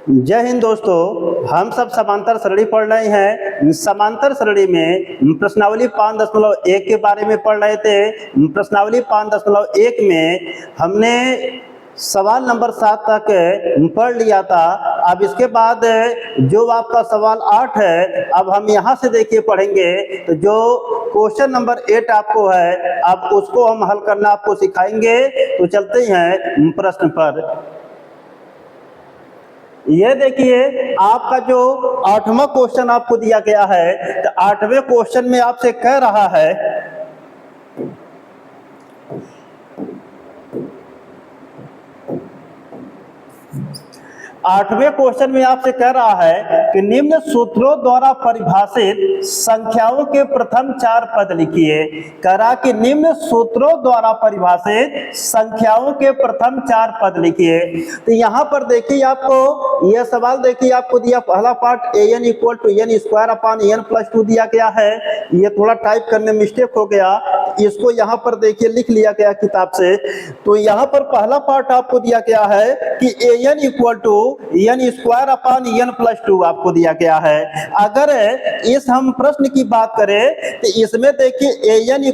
जय हिंद दोस्तों, हम सब समांतर सरणी पढ़ रहे हैं। समांतर सरणी में प्रश्नावली 5.1 के बारे में पढ़ रहे थे। प्रश्नावली 5.1 में हमने सवाल नंबर 7 तक पढ़ लिया था। अब इसके बाद जो आपका सवाल 8 है, अब हम यहाँ से देखिए पढ़ेंगे। तो जो क्वेश्चन नंबर 8 आपको है, अब उसको हम हल करना आपको सिखाएंगे। तो चलते हैं प्रश्न पर। ये देखिए, आपका जो 8वां क्वेश्चन आपको दिया गया है, तो 8वें क्वेश्चन में आपसे कह रहा है, आठवें क्वेश्चन में आपसे कह रहा है कि निम्न सूत्रों द्वारा परिभाषित संख्याओं के प्रथम 4 पद लिखिए। कह रहा कि निम्न सूत्रों द्वारा परिभाषित संख्याओं के प्रथम 4 पद लिखिए। तो यहाँ पर देखिए, आपको यह सवाल देखिए, आपको दिया पहला पार्ट an = n² दिया गया है। ये थोड़ा टाइप करने में मिस्टेक हो गया, इसको यहाँ पर देखिए लिख लिया गया किताब से। तो यहाँ पर पहला पार्ट आपको दिया गया है कि an = n² आपको दिया गया है। अगर इस हम प्रश्न की बात करें तो इसमें देखिए an =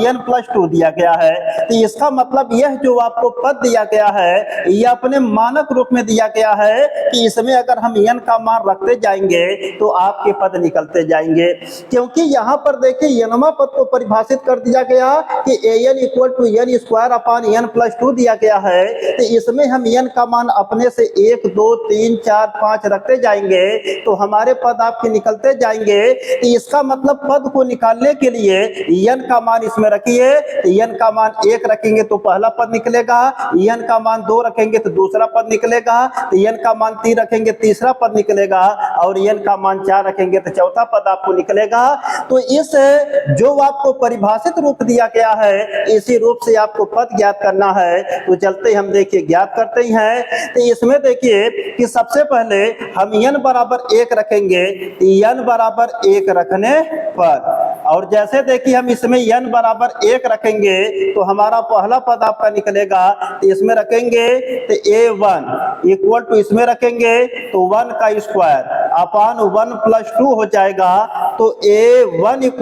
n² दिया गया है। तो इसका मतलब यह जो आपको पद दिया गया है, यह अपने मानक रूप में दिया गया है कि इसमें अगर हम n का मान रखते जाएंगे तो आपके पद निकलते जाएंगे। क्योंकि यहाँ पर देखिए nवां पद को परिभाषित कर दिया गया कि an = n² दिया गया है। तो इसमें हम n का मान अपने से 1 2 3 4 5 रखते जाएंगे तो हमारे पद आपके निकलते जाएंगे। तो इसका मतलब पद को निकालने के लिए n का मान इसमें रखिए। n का मान 1 रखेंगे तो पहला पद निकलेगा, n का मान 2 रखेंगे तो दूसरा पद निकलेगा, n का मान 3 रखेंगे तीसरा पद निकलेगा, और n का मान 4 रखेंगे तो चौथा पद आपको निकलेगा। तो इस जो आपको परिभाषित रूप दिया गया है, इसी रूप से आपको पद ज्ञात करना है। तो चलते हम देखिए ज्ञात करते हैं। तो इसमें देखिए कि सबसे पहले हम n बराबर 1 रखेंगे। n बराबर 1 रखने पर, और जैसे देखिए हम इसमें n बराबर 1 रखेंगे तो हमारा पहला पद आपका निकलेगा। तो इसमें रखेंगे तो a1 इसमें रखेंगे तो 1 का स्क्वायर अपान 1 + 2 हो जाएगा। तो a1 =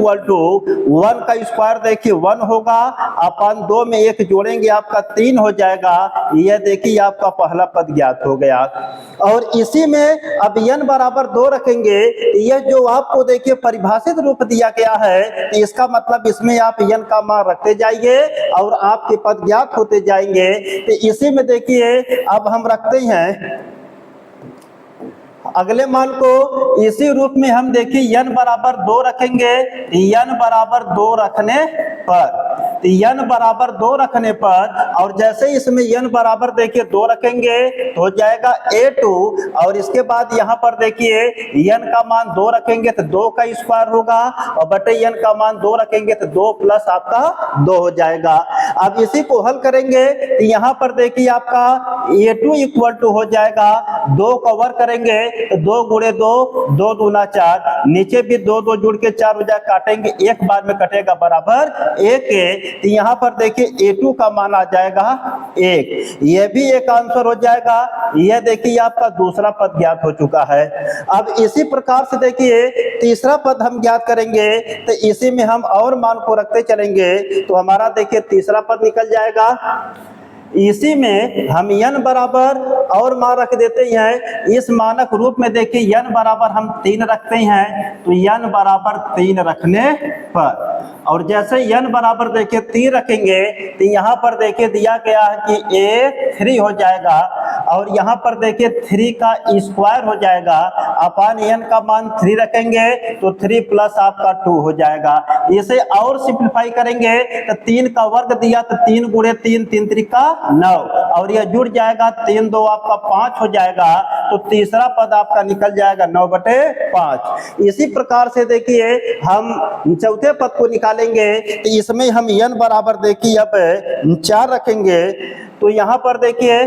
1 का स्क्वायर देखिए 1 होगा, अपान 2 में 1 जोड़ेंगे आपका 3 हो जाएगा। यह देखिए आपका पहला पद ज्ञात हो गया। और इसी में अब n बराबर 2 रखेंगे। यह जो आपको देखिए परिभाषित रूप दिया गया है, इसका मतलब इसमें आप n का मान रखते जाइए और आपके पद ज्ञात होते जाएंगे। तो इसी में देखिए अब हम रखते हैं अगले मान को। इसी रूप में हम देखिए n बराबर 2 रखेंगे। n बराबर 2 रखने पर, n बराबर 2 रखने पर, और जैसे इसमें n बराबर देखिए 2 रखेंगे तो हो जाएगा a2, और इसके बाद यहाँ पर देखिए n का मान 2 रखेंगे तो 2 का स्क्वायर होगा, और बटे n का मान 2 रखेंगे तो 2 प्लस आपका 2 हो जाएगा। अब इसी को हल करेंगे तो यहाँ पर देखिए आपका a2 = हो जाएगा 2 का वर्ग करेंगे तो 2 × 2 2 दूना 4, नीचे भी 2 2 जुड़ के 4 हो जाए, काटेंगे एक बार में कटेगा बराबर 1 के। तो यहाँ पर देखिए a2 का मान आ जाएगा 1, यह भी एक आंसर हो जाएगा। यह देखिए आपका दूसरा पद ज्ञात हो चुका है। अब इसी प्रकार से देखिए तीसरा पद हम ज्ञात करेंगे। तो इसी में हम और मान को रखते चलेंगे तो हमारा देखिए तीसरा पद निकल जाएगा। इसी में हम n बराबर और मान रख देते हैं। इस मानक रूप में देखिए n बराबर हम 3 रखते हैं। तो n बराबर 3 रखने पर, और जैसे n बराबर देखिए 3 रखेंगे तो यहाँ पर देखिए दिया गया है कि a3 हो जाएगा, और यहाँ पर देखिए 3 का स्क्वायर हो जाएगा, अपान n का मान 3 रखेंगे तो 3 प्लस आपका 2 हो जाएगा। इसे और सिंप्लीफाई करेंगे तो 3 का वर्ग दिया तो 3 × 3 3 त्रिका 9, और यह जुड़ जाएगा 3 2 आपका 5 हो जाएगा। तो तीसरा पद आपका निकल जाएगा 9/5। इसी प्रकार से देखिए हम चौथे पद को निकालेंगे। तो इसमें हम n बराबर देखिए अब 4 रखेंगे। तो यहाँ पर देखिए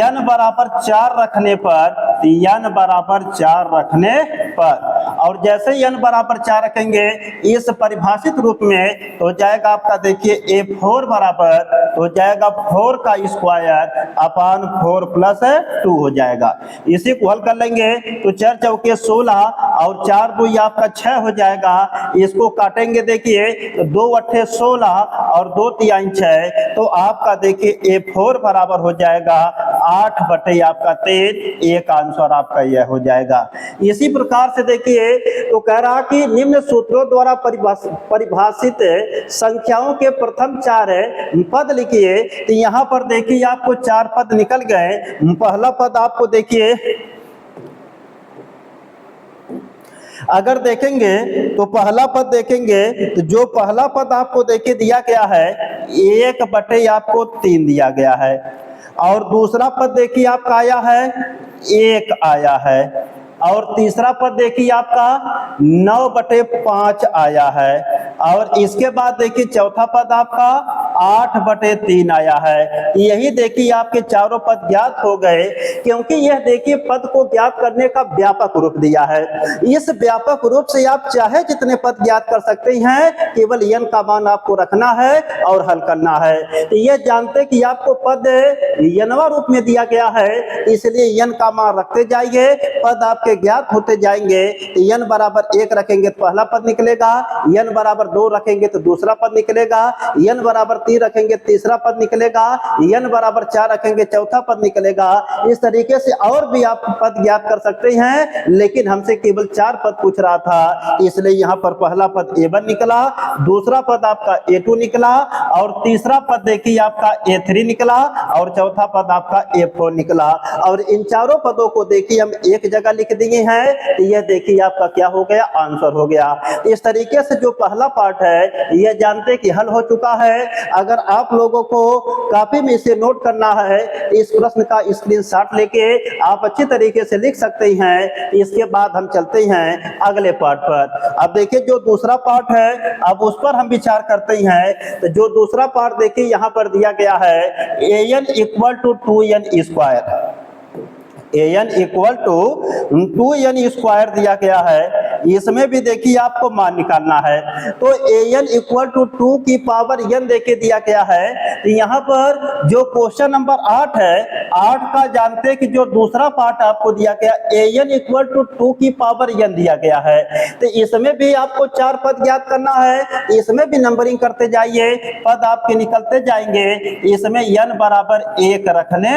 n बराबर 4 रखने पर, n बराबर 4 रखने पर, और जैसे n बराबर 4 रखेंगे इस परिभाषित रूप में तो जाएगा आपका देखिए a4 बराबर तो जाएगा 4 का स्क्वायर अपान 4 प्लस 2 हो जाएगा। इसी को हल कर लेंगे तो 4 चौके 16 और 4 2 आपका 6 हो जाएगा। इसको काटेंगे देखिए तो 2 अट्ठे 16 और 2 तिहाई 6, तो आपका देखिए a4 बराबर हो जाएगा 8 बटे आपका 3, एक आंसर आपका यह हो जाएगा। इसी प्रकार से देखिए तो कह रहा कि निम्न सूत्रों द्वारा परिभाषित संख्याओं के प्रथम 4 पद लिखिए। तो यहाँ पर देखिए आपको 4 पद निकल गए। पहला पद आपको देखिए अगर देखेंगे तो पहला पद देखेंगे तो जो पहला पद आपको देखिए दिया गया है 1 बटे आपको 3 दिया गया है, और दूसरा पद देखिए आपका आया है 1 आया है, और तीसरा पद देखिए आपका 9 बटे 5 आया है, और इसके बाद देखिए चौथा पद आपका 8 बटे 3 आया है। यही देखिए आपके चारों पद ज्ञात हो गए, क्योंकि यह देखिए पद को ज्ञात करने का व्यापक रूप दिया है। इस व्यापक रूप से आप चाहे जितने पद ज्ञात कर सकते हैं, केवल n का मान आपको रखना है और हल करना है। तो ये जानते कि आपको पद nवा रूप में दिया गया है, इसलिए n का मान रखते जाइए, पद आपके ज्ञात होते जाएंगे। n बराबर 1 रखेंगे तो पहला पद निकलेगा, n बराबर 2 रखेंगे तो दूसरा पद निकलेगा, n बराबर 3 रखेंगे तीसरा पद निकलेगा, n बराबर 4 रखेंगे चौथा पद निकलेगा। इस तरीके से और भी आप पद ज्ञात कर सकते हैं, लेकिन हमसे केवल 4 पद पूछ रहा था, इसलिए यहाँ पर पहला पद a1 निकला, दूसरा पद आपका a2 निकला, और तीसरा पद देखिए आपका a3 निकला, और चौथा पद आपका a4 निकला। और इन चारों पदों को देखिए हम एक जगह लिख दिए हैं, यह देखिए आपका क्या हो गया, आंसर हो गया। इस तरीके से जो पहला पार्ट है यह जानते कि हल हो चुका है। अगर आप लोगों को कॉपी में इसे नोट करना है, इस प्रश्न का स्क्रीनशॉट लेके आप अच्छी तरीके से लिख सकते हैं। इसके बाद हम चलते हैं अगले पार्ट पर। अब देखिए जो दूसरा पार्ट है अब उस पर हम विचार करते हैं। तो जो दूसरा पार्ट देखिए यहाँ पर दिया गया है an equal to 2n square, an equal to 2n square दिया गया है। इसमें भी देखिए आपको मान निकालना है, तो an इक्वल टू 2 की पावर n देके दिया गया है। तो यहाँ पर जो क्वेश्चन नंबर 8 है, 8 का जानते हैं कि जो दूसरा पार्ट आपको दिया गया an इक्वल टू 2 की पावर n दिया गया है। तो इसमें भी आपको 4 पद ज्ञात करना है, इसमें भी नंबरिंग करते जाइए, पद आपके निकलते जाएंगे। इसमें n बराबर 1 रखने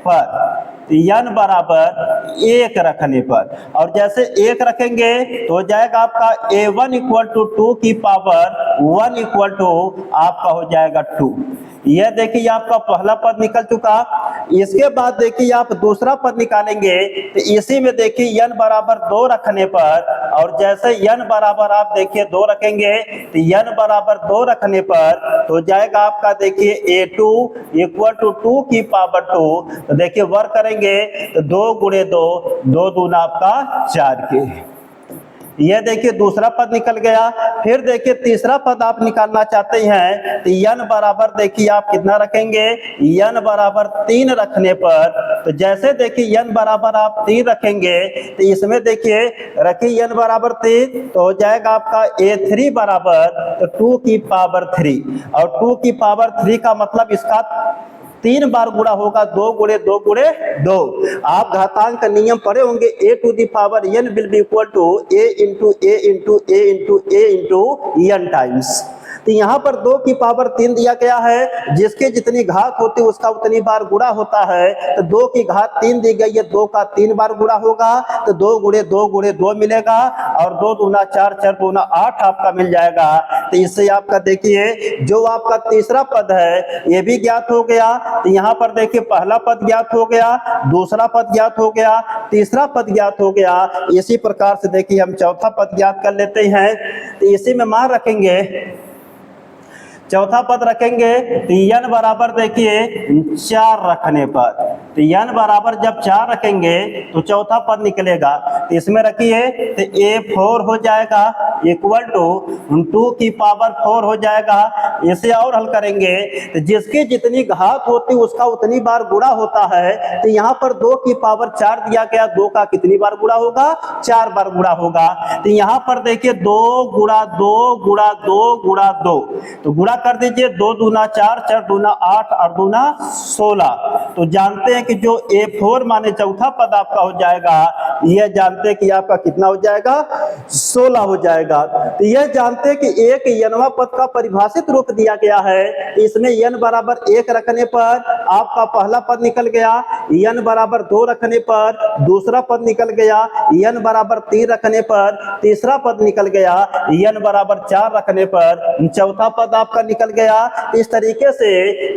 पर, n बराबर 1 रखने पर, और जैसे 1 रखेंगे तो जाएगा आपका a1 इक्वल टू 2 की पावर 1 इक्वल टू आपका हो जाएगा 2। यह देखिए आपका पहला पद निकल चुका। इसके बाद देखिए आप दूसरा पद निकालेंगे, तो इसी में देखिए n बराबर 2 रखने पर, और जैसे n बराबर आप देखिए 2 रखेंगे तो n बराबर 2 रखने पर तो जाएगा आपका देखिए a2 इक्वल टू 2 की पावर 2। तो देखिए वर्क करेंगे तो 2 गुणे 2, 2 दूना आपका 4 के। यह देखिए दूसरा पद निकल गया। फिर देखिए तीसरा पद आप निकालना चाहते हैं तो n बराबर देखिए आप कितना रखेंगे, n बराबर 3 रखने पर, तो जैसे देखिए n बराबर आप 3 रखेंगे तो इसमें देखिए रखिए n बराबर 3 तो हो जाएगा आपका a3 बराबर तो 2 की पावर 3, और 2 की पावर 3 का मतलब इसका 3 बार गुणा होगा, 2 गुणे 2 गुणे 2। आप घातांक का नियम पढ़े होंगे, a to the power n will be equal to a into a into a into a into n times. तो यहाँ पर 2 की पावर 3 दिया गया है, जिसके जितनी घात होती है उसका उतनी बार गुणा होता है। तो 2 की घात 3 दी गई है, 2 का 3 बार गुणा होगा तो 2 गुणे 2 गुणे 2 मिलेगा, और 2 दूना 4, 4 दूना 8 आपका मिल जाएगा। तो इससे आपका देखिए जो आपका तीसरा पद है ये भी ज्ञात हो गया। तो यहाँ पर देखिए पहला पद ज्ञात हो गया, दूसरा पद ज्ञात हो गया, तीसरा पद ज्ञात हो गया। इसी प्रकार से देखिए हम चौथा पद ज्ञात कर लेते हैं। तो इसी में मान रखेंगे, चौथा पद रखेंगे तो n बराबर देखिए 4 रखने पर, तो n बराबर जब 4 रखेंगे तो चौथा पद निकलेगा, तो इसमें रखिए तो a4 हो जाएगा इक्वल टू 2 की पावर 4 हो जाएगा। इसे और हल करेंगे तो जिसकी जितनी घात होती उसका उतनी बार गुणा होता है, तो यहाँ पर 2 की पावर 4 दिया गया, 2 का कितनी बार गुणा होगा, 4 बार गुणा होगा। तो यहाँ पर देखिए 2 गुणा 2 गुणा 2 गुणा 2, तो गुणा कर दीजिए, 2 दूना 4, 4 दूना 8, 8 दूना 16। तो जानते हैं कि जो A4 माने चौथा पद आपका हो जाएगा, यह जानते हैं कि आपका कितना हो जाएगा, 16 हो जाएगा। तो यह जानते हैं कि एक n पद का परिभाषित रूप दिया गया है, इसमें n बराबर 1 रखने पर आपका पहला पद निकल गया, n बराबर 2 रखने पर दूसरा पद निकल गया, n बराबर 3 रखने पर तीसरा पद निकल गया, n बराबर 4 रखने पर चौथा पद आपका निकल गया। इस तरीके से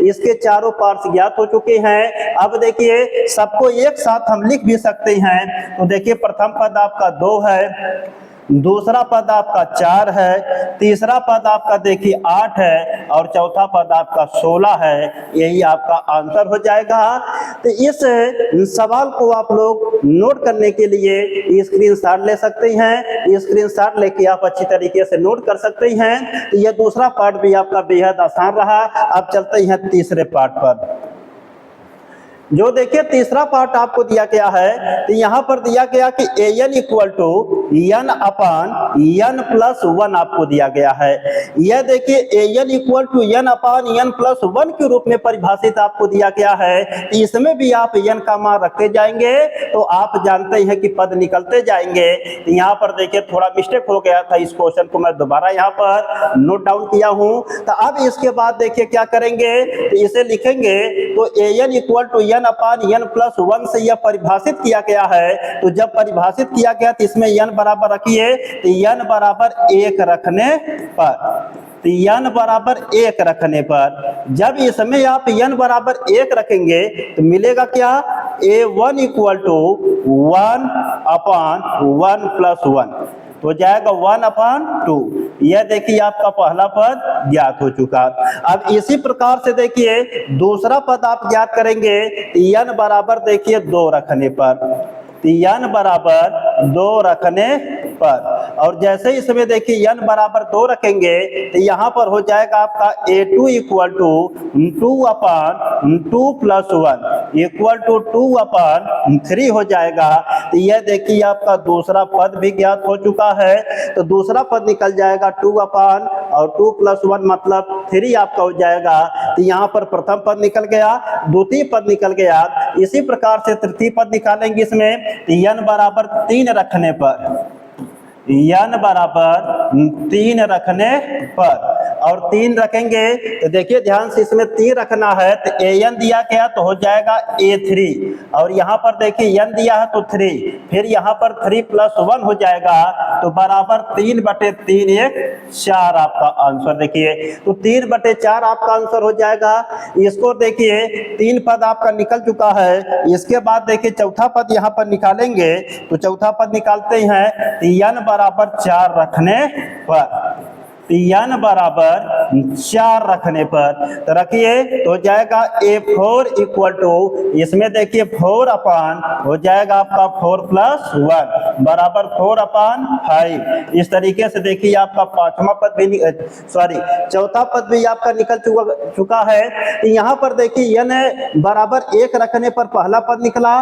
इसके चारों पार्ट्स ज्ञात हो चुके हैं। अब देखिए सबको एक साथ हम लिख भी सकते हैं। तो देखिए प्रथम पद आपका 2 है, दूसरा पद आपका 4 है, तीसरा पद आपका देखिए 8 है और चौथा पद आपका 16 है। यही आपका आंसर हो जाएगा। तो इस सवाल को आप लोग नोट करने के लिए स्क्रीनशॉट ले सकते हैं, स्क्रीनशॉट लेके आप अच्छी तरीके से नोट कर सकते हैं। तो यह दूसरा पार्ट भी आपका बेहद आसान रहा। अब चलते हैं तीसरे पार्ट पर। जो देखिए तीसरा पार्ट आपको दिया गया है, तो यहाँ पर दिया गया कि an equal to n upon n plus 1 आपको दिया गया है। यह देखिए an equal to n upon n plus 1 के रूप में परिभाषित आपको दिया गया है। इसमें भी आप n का मान रखते जाएंगे तो आप जानते हैं कि पद निकलते जाएंगे। तो यहाँ पर देखिए थोड़ा मिस्टेक हो गया था, इस क्वेश्चन को मैं दोबारा यहाँ पर नोट डाउन किया हूँ। तो अब इसके बाद देखिए क्या करेंगे, तो इसे लिखेंगे तो an equal to n upon n plus 1 से यह परिभाषित किया गया है। तो जब परिभाषित किया गया तो इसमें n बराबर रखिए, तो n बराबर 1 रखने पर, तो n बराबर 1 रखने पर जब इसमें आप n बराबर 1 रखेंगे तो मिलेगा क्या, a1 equal to 1 upon 1 plus 1 तो जाएगा 1 अपान 2। यह देखिए आपका पहला पद ज्ञात हो चुका। अब इसी प्रकार से देखिए दूसरा पद आप ज्ञात करेंगे, n बराबर देखिए 2 रखने पर, n बराबर 2 रखने पर, और जैसे ही इसमें देखिए n बराबर 2 रखेंगे तो यहाँ पर हो जाएगा आपका a2 equal to 2 upon 2 plus 1 equal to 2 upon 3 हो जाएगा। तो यह देखिए आपका दूसरा पद भी ज्ञात हो चुका है। तो दूसरा पद निकल जाएगा 2 अपान और 2 प्लस 1 मतलब 3 आपका हो जाएगा। तो यहाँ पर प्रथम पद निकल गया, द्वितीय पद निकल गया। इसी प्रकार से तृतीय पद निकालेंगे इसमें, n बराबर 3 रखने पर, n बराबर 3 रखने पर, और 3 रखेंगे तो देखिए ध्यान से इसमें 3 रखना है, तो an दिया गया तो हो जाएगा a3, और यहाँ पर देखिए n दिया है तो 3, फिर यहाँ पर 3 प्लस 1 हो जाएगा तो बराबर 3/3 1 4 आपका आंसर। देखिए तो 3/4 आपका आंसर हो जाएगा। इसको देखिए 3 पद आपका निकल चुका है। इसके बाद देखिए चौथा पद यहाँ पर निकालेंगे, तो चौथा पद निकालते हैं n बराबर 4 रखने पर, n बराबर 4 रखने पर तो रखिए तो हो जाएगा a4 इक्वल टू, इसमें देखिए 4 अपान हो जाएगा आपका 4 प्लस 1 बराबर 4 अपान 5। इस तरीके से देखिए आपका पांचवा पद भी चौथा पद भी आपका निकल चुका है। यहाँ पर देखिए n बराबर 1 रखने पर पहला पद निकला,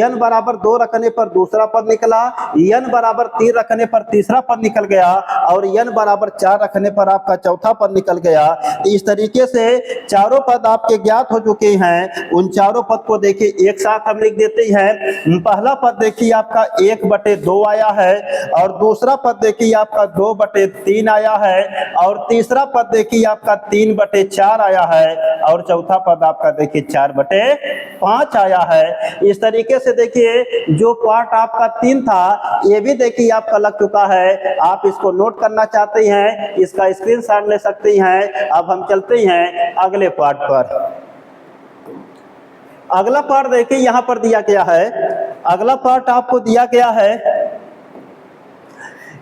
n बराबर 2 रखने पर दूसरा पद निकला, n बराबर 3 रखने पर तीसरा पद निकल गया, और n बराबर 4 रखने पर आपका चौथा पद निकल गया। इस तरीके से चारों पद आपके ज्ञात हो चुके हैं। उन चारों पद को देखिए एक साथ हम लिख देते हैं। पहला पद देखिए आपका 1/2 आया है, और दूसरा पद देखिए आपका 2/3 आया है, और तीसरा पद देखिए आपका 3/4 आया है, और चौथा पद आपका देखिए 4/5 आया है। इस तरीके से देखिए जो पार्ट आपका 3 था ये भी देखिए आपका लग चुका है। आप इसको नोट करना चाहते हैं, इसका स्क्रीनशॉट ले सकते हैं। अब हम चलते हैं अगले पार्ट पर। अगला पार्ट देखिए यहाँ पर दिया गया है। अगला पार्ट आपको दिया गया है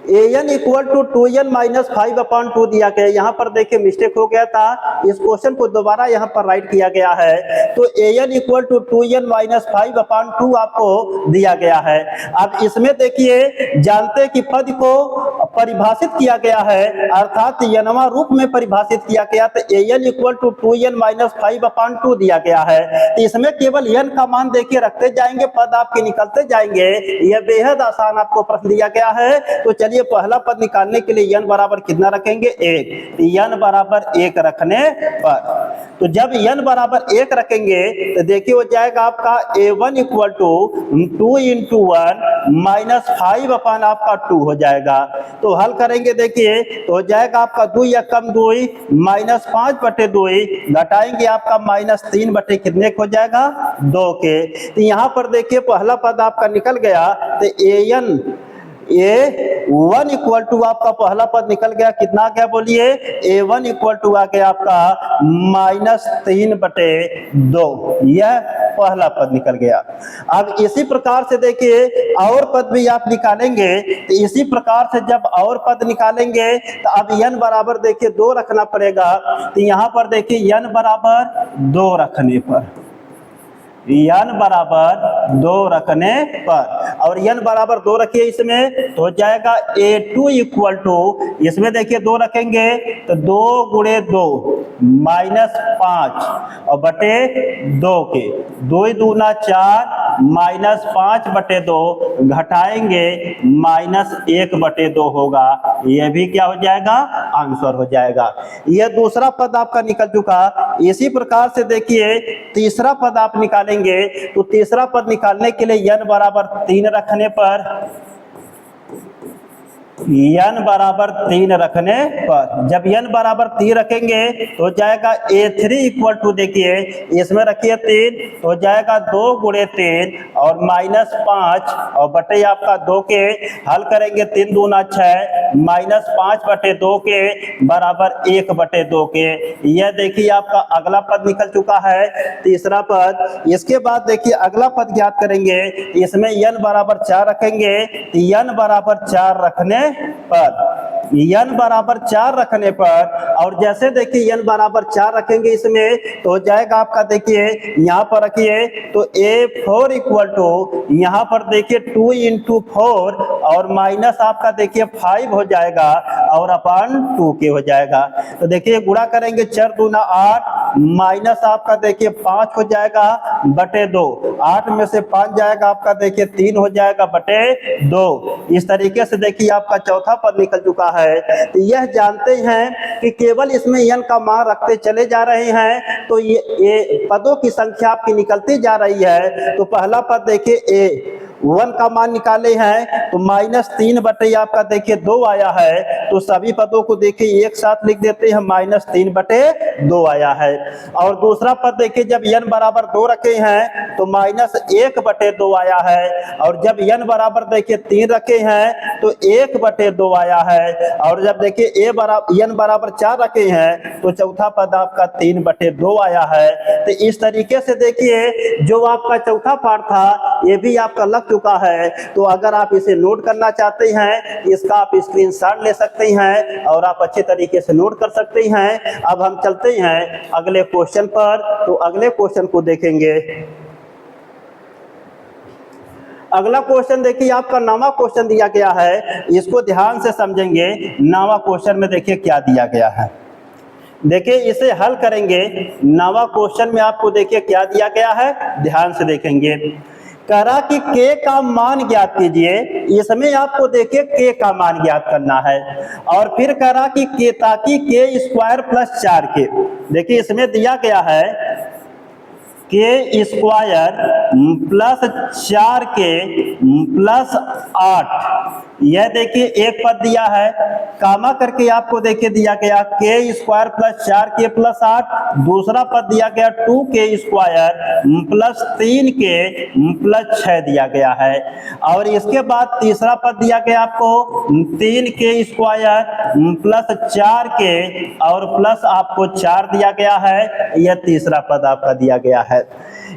an equal to 2n minus 5/2 दिया गया। यहाँ पर देखिए मिस्टेक हो गया था, इस क्वेश्चन को दोबारा यहाँ पर राइट किया गया है। तो an equal to 2n minus 5/2 आपको दिया गया है। अब इसमें देखिए जानते हैं कि पद को परिभाषित किया गया है, अर्थात nवां रूप में परिभाषित किया गया। तो an equal to 2n minus 5/2 दिया गया है। तो इसमें केवल n का मान देखिए रखते जाएंगे, पद आपके निकलते जाएंगे। यह बेहद आसान आपको प्रश्न दिया गया है। तो चलिए पहला पद निकालने के लिए n बराबर कितना रखेंगे, 1। n बराबर 1 रखने पर, तो जब n बराबर 1 रखेंगे तो देखिए हो जाएगा आपका a1 equal to 2 into 1 minus 5 आपका 2 हो जाएगा। तो हल करेंगे देखिए तो हो जाएगा आपका 2 या कम 2 माइनस 5/2 घटाएंगे आपका माइनस 3 कितने हो जाएगा, 2 के। तो यहाँ पर देखिए पहला पद आपका निकल गया। तो a1 इक्वल टू आपका पहला पद निकल गया, कितना आ गया बोलिए, a1 इक्वल टू आ गया आपका माइनस 3/2। यह पहला पद निकल गया। अब इसी प्रकार से देखिए और पद भी आप निकालेंगे। तो इसी प्रकार से जब और पद निकालेंगे तो अब n बराबर देखिए 2 रखना पड़ेगा। तो यहाँ पर देखिए n बराबर 2 रखने पर, n बराबर 2 रखने पर, और n बराबर 2 रखिए इसमें तो हो जाएगा a2 इक्वल टू, इसमें देखिए 2 रखेंगे तो 2 गुणे 2 माइनस 5 और बटे 2 के, 2 दूना 4 माइनस 5/2 घटाएंगे माइनस 1/2 होगा। यह भी क्या हो जाएगा, आंसर हो जाएगा। यह दूसरा पद आपका निकल चुका। इसी प्रकार से देखिए तीसरा पद आप निकालेंगे। तो तीसरा पद निकालने के लिए n बराबर 3 रखने पर, n बराबर 3 रखने पर, जब n बराबर 3 रखेंगे तो जाएगा a3 इक्वल टू, देखिए इसमें रखिए 3 तो जाएगा 2 गुणे 3 और माइनस 5 और बटे आपका 2 के, हल करेंगे 3 दूना 6 माइनस 5/2 के बराबर 1/2 के। यह देखिए आपका अगला पद निकल चुका है, तीसरा पद। इसके बाद देखिए अगला पद ज्ञात करेंगे। इसमें n बराबर 4 रखेंगे, n बराबर 4 रखने पर, n बराबर 4 रखने पर, और जैसे देखिए n बराबर 4 रखेंगे इसमें तो हो जाएगा आपका, देखिए यहाँ पर रखिए तो a4 इक्वल टू, यहाँ पर देखिए 2 इंटू 4 और माइनस आपका देखिए 5 हो जाएगा और अपन 2 के हो जाएगा। तो देखिए गुणा करेंगे 4 दूना 8 माइनस आपका देखिए 5 हो जाएगा बटे 2, 8 में से 5 जाएगा आपका देखिए 3 हो जाएगा बटे 2। इस तरीके से देखिए आपका चौथा पद निकल चुका है। तो यह जानते हैं कि केवल इसमें n का मान रखते चले जा रहे हैं तो ये पदों की संख्या आपकी निकलती जा रही है। तो पहला पद देखिए a1 का मान निकाले हैं तो माइनस 3 बटे आपका देखिए 2 आया है। तो सभी पदों को देखिए एक साथ लिख देते हैं, माइनस 3/2 आया है। और दूसरा पद देखिए जब n बराबर 2 रखे हैं तो माइनस 1/2 आया है, और जब n बराबर देखिए 3 रखे हैं तो 1/2 आया है, और जब देखिए n बराबर 4 रखे हैं तो चौथा पद आपका 3/2 आया है। तो इस तरीके से देखिए जो आपका चौथा पार्ट था ये भी आपका लग चुका है। तो अगर आप इसे नोट करना चाहते हैं इसका आप स्क्रीनशॉट ले सकते हैं और आप अच्छे तरीके से नोट कर सकते हैं। अब हम चलते हैं अगले क्वेश्चन पर। तो अगले क्वेश्चन को देखेंगे। अगला क्वेश्चन देखिए आपका 9वां क्वेश्चन दिया गया है, इसको ध्यान से समझेंगे। 9वां क्वेश्चन में देखिए क्या दिया गया है, देखिए इसे हल करेंगे। 9वां क्वेश्चन में आपको देखिए क्या दिया गया है, ध्यान से देखेंगे। कह रहा कि k का मान ज्ञात कीजिए, इसमें आपको देखिए k का मान ज्ञात करना है। और फिर कह रहा कि k ताकि k² प्लस 4k, देखिए इसमें दिया गया है k² प्लस 4k प्लस 8। यह देखिए एक पद दिया है, कामा करके आपको देखिए दिया गया k² प्लस 4k प्लस 8। दूसरा पद दिया गया 2k² प्लस 3k प्लस 6 दिया गया है। और इसके बाद तीसरा पद दिया गया आपको 3k² प्लस 4k और प्लस आपको 4 दिया गया है। यह तीसरा पद आपका दिया गया है।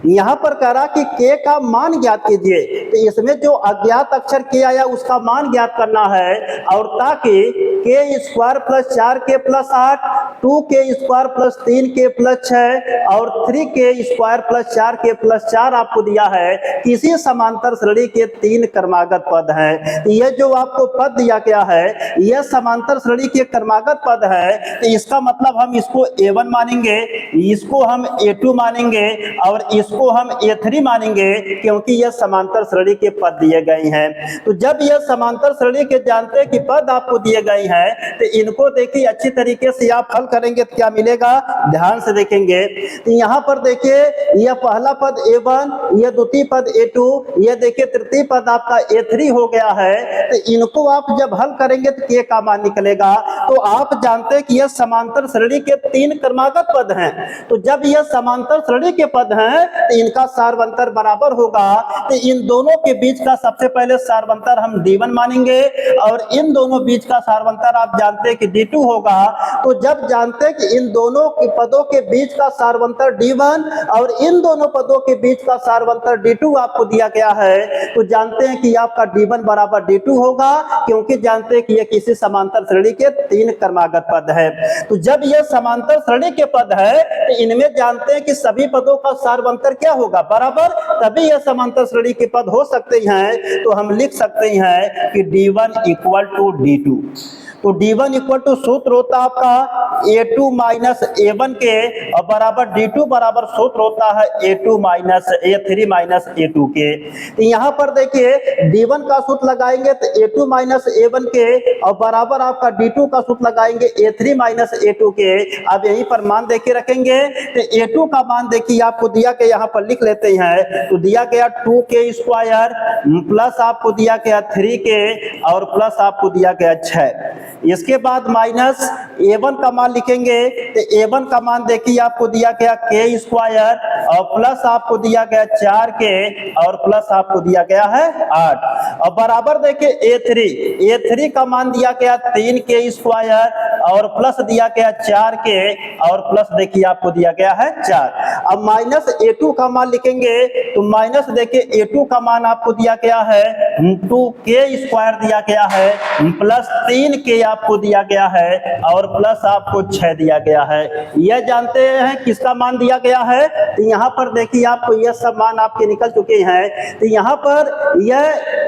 यहाँ पर कह रहा कि k का मान ज्ञात कीजिए, तो इसमें जो अज्ञात अक्षर k आया उसका मान ज्ञात करना है, और ताकि k square plus 4k plus 8, 2k square plus 3k plus 6 और 3k square plus 4k plus 4 आपको दिया है, किसी समांतर श्रेणी के 3 क्रमागत पद हैं। यह जो आपको पद दिया गया है यह समांतर श्रेणी के क्रमागत पद है, तो इसका मतलब हम इसको a1 मानेंगे, इसको हम a2 मानेंगे और इसको हम a3 मानेंगे, क्योंकि यह समांतर श्रेणी के पद दिए गए हैं। तो जब यह समांतर श्रेणी के जानते हैं कि पद आपको दिए गए हैं, तो इनको देखिए अच्छी तरीके से आप हल करेंगे तो क्या मिलेगा, ध्यान से देखेंगे। तो यहाँ पर देखिए यह पहला पद a1, यह द्वितीय पद a2, यह देखिए तृतीय पद आपका a3 हो गया है। तो इनको आप जब हल करेंगे तो k का मान निकलेगा। तो आप जानते हैं कि यह समांतर श्रेणी के 3 क्रमागत पद हैं, तो जब यह समांतर श्रेणी के पद हैं तो इनका सारवंतर बराबर होगा। तो इन दोनों के बीच का सबसे पहले सारवंतर हम d1 मानेंगे, और इन दोनों बीच का सारवंतर आप जानते हैं कि d2 होगा। तो जब जानते हैं कि इन दोनों के पदों के बीच का सारवंतर d1 और इन दोनों पदों के बीच का सारवंतर d2 आपको दिया गया है, तो जानते हैं कि आपका d1 बराबर d2 होगा, क्योंकि जानते हैं कि यह किसी समांतर श्रेणी के 3 क्रमागत पद है। तो जब यह समांतर श्रेणी के पद है तो इनमें जानते हैं कि सभी पदों का सारवंतर क्या होगा, बराबर, तभी यह समांतर श्रेणी के पद हो सकते हैं। तो हम लिख सकते हैं कि d1 इक्वल टू d2। तो d1 इक्वल टू सूत्र होता है आपका a2 माइनस a1 के, और बराबर d2 बराबर सूत्र होता है a2 minus a3 minus a2 के। तो यहाँ पर देखिए d1 का सूत्र लगाएंगे तो a2 माइनस a1 के, और बराबर आपका d2 का सूत्र लगाएंगे a3 माइनस a2 के। अब यहीं पर मान देखिए रखेंगे, तो a2 का मान देखिए आपको दिया गया, यहाँ पर लिख लेते हैं। तो दिया गया 2k स्क्वायर प्लस आपको दिया गया 3k और प्लस आपको दिया गया 6। इसके बाद माइनस a1 का मान लिखेंगे, तो a1 का मान देखिए आपको दिया गया k स्क्वायर और प्लस आपको दिया गया 4k और प्लस आपको दिया गया है 8, और बराबर देखिए a3 का मान दिया गया 3k स्क्वायर और प्लस दिया गया 4k और प्लस देखिए आपको दिया गया है 4। अब माइनस a2 का मान लिखेंगे, तो माइनस देखिए a2 का मान आपको दिया गया है 2k स्क्वायर दिया गया है प्लस 3k आपको दिया गया है और प्लस आपको 6 दिया गया है। यह जानते हैं किसका मान दिया गया है, तो यहाँ पर देखिए आपको यह सब मान आपके निकल चुके हैं। तो यहाँ पर यह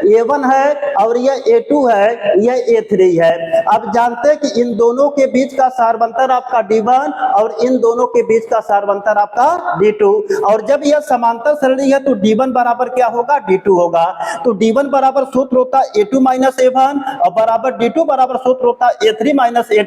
a1 है और यह a2 है, यह a3 है। अब जानते हैं कि इन दोनों के बीच का सारवंतर आपका d1 और इन दोनों के बीच का सारवंतर आपका d2, और जब यह समांतर श्रेणी है तो d1 बराबर क्या होगा, d2 होगा। तो d1 बराबर सूत्र होता है a2 माइनस a1 और बराबर d2 बराबर सूत्र होता है a3 माइनस a2।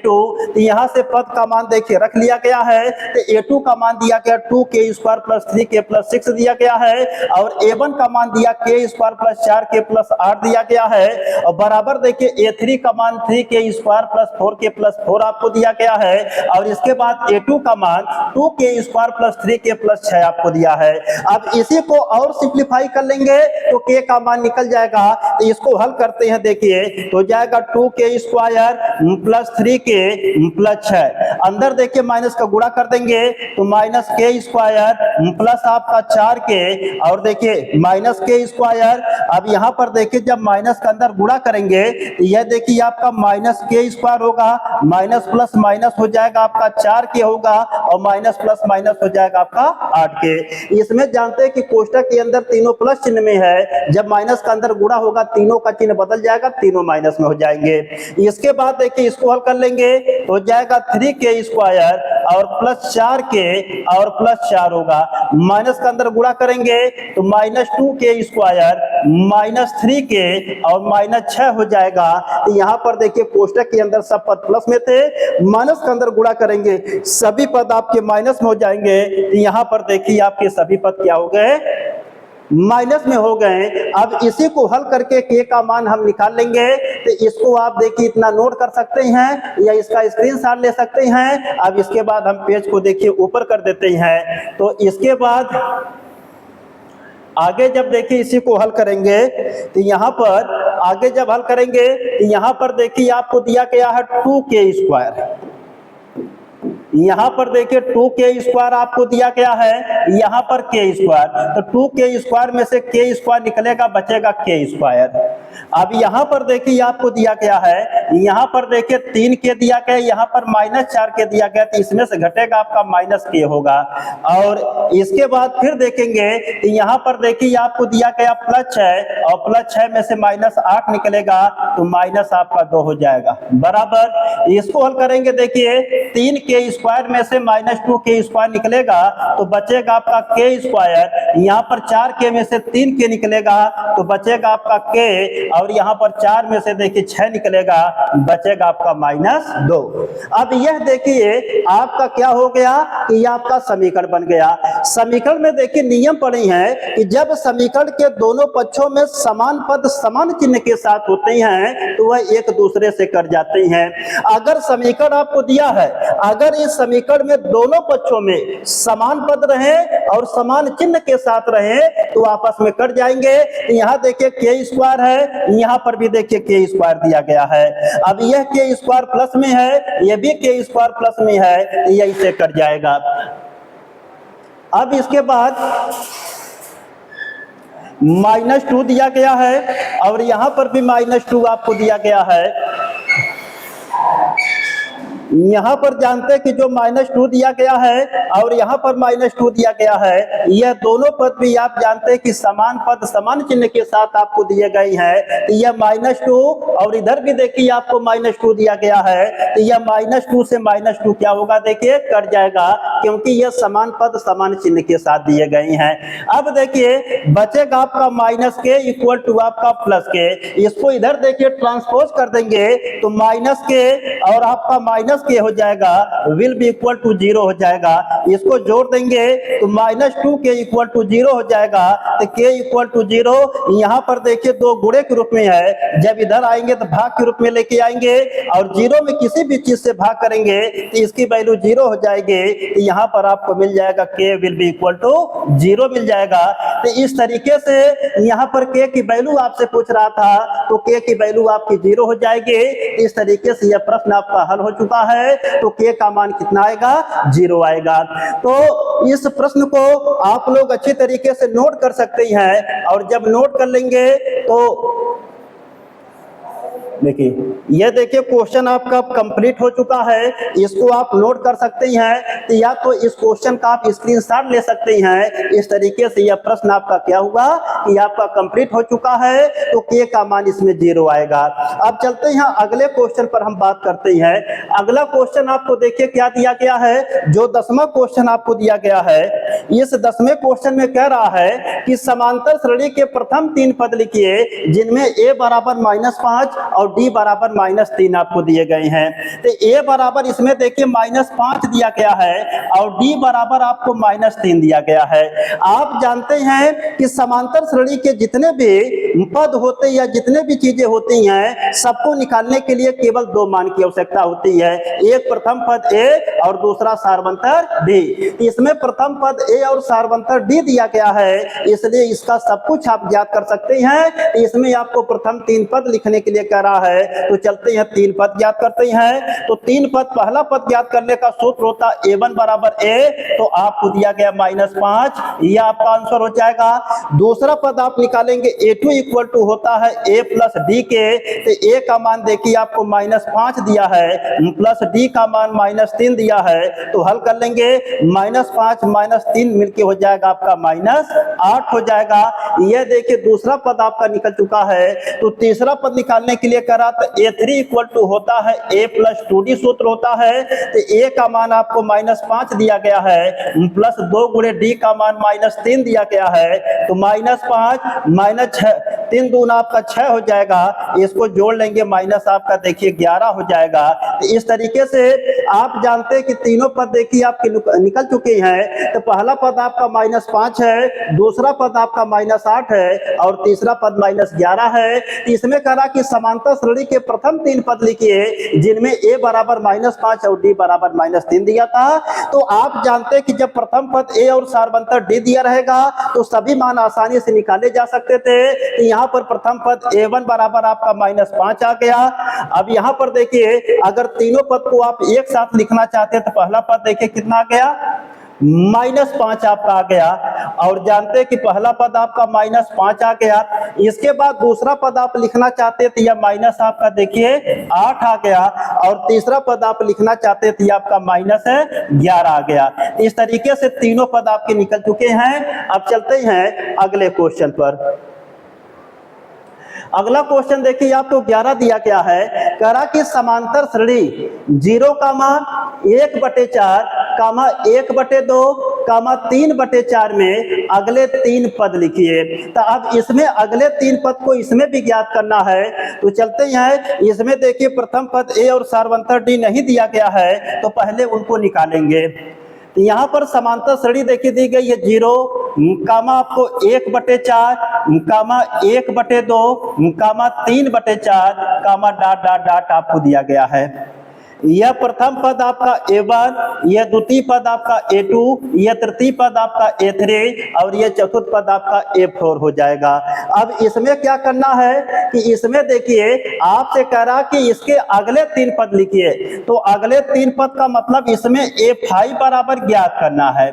तो यहाँ से पद का मान देखिए रख लिया गया है। तो a2 का मान दिया गया 2k square plus 3k plus 6 दिया गया है, और a1 का मान दिया k square plus 4k plus 8 दिया गया है, और बराबर देखिए a3 का मान 3k square plus 4k plus 4 आपको दिया गया है, और इसके बाद a2 का मान 2k square plus 3k plus 6 आपको दिया है। अब इसी को और सिंप्लीफाई कर लेंगे तो k का मान निकल जाएगा। तो इसको हल करते हैं, देखिए तो जाएगा 2k square plus 3k plus 6, अंदर देखिए माइनस का गुणा कर देंगे तो माइनस k स्क्वायर प्लस आपका 4k और देखिए माइनस k स्क्वायर। अब यहाँ पर देखिए जब माइनस का अंदर गुणा करेंगे तो यह देखिए आपका माइनस k स्क्वायर होगा, माइनस प्लस माइनस हो जाएगा आपका 4k होगा, और माइनस प्लस माइनस हो जाएगा आपका 8k। इसमें जानते हैं कि कोष्टक के अंदर तीनों प्लस चिन्ह में है, जब माइनस का अंदर गुणा होगा तीनों का चिन्ह बदल जाएगा, तीनों माइनस में हो जाएंगे। इसके बाद देखिए इसको हल कर लेंगे तो हो जाएगा 3k स्क्वायर और प्लस 4k और प्लस 4 होगा, माइनस का अंदर गुणा करेंगे तो minus 2k square minus 3k और माइनस 6 हो जाएगा। तो यहाँ पर देखिए कोष्टक के अंदर सब पद प्लस में थे, माइनस का अंदर गुणा करेंगे सभी पद आपके माइनस में हो जाएंगे। तो यहाँ पर देखिए आपके सभी पद क्या हो गए, माइनस में हो गए। अब इसी को हल करके k का मान हम निकाल लेंगे। तो इसको आप देखिए इतना नोट कर सकते हैं या इसका स्क्रीनशॉट ले सकते हैं। अब इसके बाद हम पेज को देखिए ऊपर कर देते हैं। तो इसके बाद आगे जब देखिए इसी को हल करेंगे तो यहाँ पर आगे जब हल करेंगे तो यहाँ पर देखिए आपको दिया गया है 2k स्क्वायर, यहाँ पर देखिए 2k² आपको दिया गया है, यहाँ पर k², तो 2k² में से k² निकलेगा, बचेगा k²। अब यहाँ पर देखिए आपको दिया गया है, यहाँ पर देखिए 3k दिया गया, यहाँ पर -4k दिया गया, तो इसमें से घटेगा आपका -k होगा। और इसके बाद फिर देखेंगे तो यहाँ पर देखिए आपको दिया गया +6 और +6 में से -8 निकलेगा, तो माइनस आपका 2 हो जाएगा, बराबर। इसको हल करेंगे, देखिए 3k² में से -2k² निकलेगा, तो बचेगा आपका k²। यहाँ पर 4k में से 3k निकलेगा, तो बचेगा आपका k, और यहाँ पर 4 में से देखिए 6 निकलेगा, बचेगा आपका -2। अब यह देखिए आपका क्या हो गया कि यह आपका समीकरण बन गया। समीकरण में देखिए नियम पड़े हैं कि जब समीकरण के दोनों पक्षों में समान पद समान चिन्ह के साथ होते हैं तो वह एक दूसरे से कट जाते हैं। अगर समीकरण आपको दिया है, अगर इस समीकरण में दोनों पक्षों में समान पद रहे और समान चिन्ह के साथ रहे तो आपस में कट जाएंगे। यहाँ देखिए k² है, यहाँ पर भी देखिए k² दिया गया है। अब यह k² प्लस में है, यह भी k² प्लस में है, यही से कट जाएगा। अब इसके बाद -2 दिया गया है और यहाँ पर भी -2 आपको दिया गया है। यहाँ पर जानते हैं कि जो -2 दिया गया है और यहाँ पर -2 दिया गया है, यह दोनों पद भी आप जानते हैं कि समान पद समान चिन्ह के साथ आपको दिए गए हैं। तो यह -2 और इधर भी देखिए आपको -2 दिया गया है, तो यह -2 से -2 क्या होगा, देखिए कट जाएगा, क्योंकि यह समान पद समान चिन्ह के साथ दिए गए हैं। अब देखिए बचेगा आपका -k = आपका +k। इसको इधर देखिए ट्रांसपोज कर देंगे तो -k और आपका -k हो जाएगा, विल बी इक्वल टू 0 हो जाएगा। इसको जोड़ देंगे तो -2k = 0 हो जाएगा, तो k = 0। यहाँ पर देखिए 2 गुणे के रूप में है, जब इधर आएंगे तो भाग के रूप में लेके आएंगे और 0 में किसी भी चीज से भाग करेंगे तो इसकी वैल्यू 0 हो जाएगी। तो यहाँ पर आपको मिल जाएगा k will be equal to 0 मिल जाएगा। तो इस तरीके से यहाँ पर k की वैल्यू आपसे पूछ रहा था, तो k की वैल्यू आपकी 0 हो जाएगी। इस तरीके से यह प्रश्न आपका हल हो चुका है। तो k का मान कितना आएगा, 0 आएगा। तो इस प्रश्न को आप लोग अच्छी तरीके से नोट कर सकते हैं, और जब नोट कर लेंगे तो देखिए ये देखिए क्वेश्चन आपका कंप्लीट हो चुका है। इसको आप नोट कर सकते हैं, तो या तो इस क्वेश्चन का आप स्क्रीनशॉट ले सकते हैं। इस तरीके से यह प्रश्न आपका क्या हुआ कि आपका कंप्लीट हो चुका है, तो k का मान इसमें 0 आएगा। अब चलते हैं अगले क्वेश्चन पर हम बात करते हैं। अगला क्वेश्चन आपको देखिए क्या दिया गया है, जो 10वां क्वेश्चन आपको दिया गया है। इस 10वें क्वेश्चन में कह रहा है कि समांतर श्रेणी के प्रथम 3 पद लिखिए जिनमें a बराबर -5 और d बराबर -3 आपको दिए गए हैं। तो a बराबर इसमें देखिए -5 दिया गया है और d बराबर आपको -3 दिया गया है। आप जानते हैं कि समांतर श्रेणी के जितने भी पद होते हैं या जितने भी चीजें होती हैं, सबको निकालने के लिए केवल 2 मान की आवश्यकता होती है। एक प्रथम पद a और दूसरा सारवंतर d। इसमें प्रथम पद a और सारवंतर d दिया गया है, इसलिए इसका सब कुछ आप ज्ञात कर सकते हैं। इसमें आपको प्रथम 3 पद लिखने के लिए कह रहा है, तो चलते हैं 3 पद ज्ञात करते हैं। तो 3 पद, पहला पद ज्ञात करने का सूत्र होता है a1 बराबर a, तो आपको दिया गया -5, यह आपका आंसर हो जाएगा। दूसरा पद आप निकालेंगे a2 इक्वल टू होता है a प्लस d के, तो a का मान देखिए आपको -5 दिया है प्लस d का मान -3 दिया है, तो हल कर लेंगे -5 -3 मिलके हो जाएगा आपका -8 हो जाएगा। यह देखिए दूसरा पद आपका निकल चुका है। तो तीसरा पद निकालने के लिए करा तो a3 इक्वल टू होता है a प्लस 2d सूत्र होता है, तो a का मान आपको -5 दिया गया है प्लस 2 गुणे d का मान -3 दिया गया है, तो -5 -3 दूना आपका 6 हो जाएगा। इसको जोड़ लेंगे माइनस आपका देखिए 11 हो जाएगा। तो इस तरीके से आप जानते हैं कि तीनों पद देखिए आपके निकल चुके हैं। तो पहला पद आपका -5 है, दूसरा पद आपका -8 है और तीसरा पद -11 है। इसमें करा कि समांतर श्रेणी के प्रथम 3 पद लिखिए जिनमें a बराबर -5 और d बराबर -3 दिया था। तो आप जानते हैं कि जब प्रथम पद a और सारवंतर d दिया रहेगा तो सभी मान आसानी से निकाले जा सकते थे। तो यहाँ यहाँ पर प्रथम पद a1 बराबर आपका -5 आ गया। अब यहाँ पर देखिए अगर तीनों पद को आप एक साथ लिखना चाहते हैं तो पहला पद देखिए कितना आ गया, -5 आपका आ गया। और जानते हैं कि पहला पद आपका -5 आ गया। इसके बाद दूसरा पद आप लिखना चाहते हैं तो यह माइनस आपका देखिए 8 आ गया। और तीसरा पद आप लिखना चाहते हैं तो यह आपका -11 आ गया। इस तरीके से तीनों पद आपके निकल चुके हैं। अब चलते हैं अगले क्वेश्चन पर। अगला क्वेश्चन देखिए आपको 11 दिया गया है, करा कि समांतर श्रेणी 0, 1/4, 1/2, 3/4 में अगले 3 पद लिखिए। तो अब इसमें अगले 3 पद को इसमें भी ज्ञात करना है। तो चलते हैं, इसमें देखिए प्रथम पद ए और सारवंतर डी नहीं दिया गया है तो पहले उनको निकालेंगे। तो यहाँ पर समांतर श्रेणी देखिए दी गई है 0, आपको 1/4, 1/2, 3/4, डॉट डॉट डॉट आपको दिया गया है। यह प्रथम पद आपका a1, यह द्वितीय पद आपका a2, यह तृतीय पद आपका a3 और यह चतुर्थ पद आपका a4 हो जाएगा। अब इसमें क्या करना है कि इसमें देखिए आपसे कह रहा कि इसके अगले 3 पद लिखिए। तो अगले 3 पद का मतलब इसमें a5 बराबर ज्ञात करना है,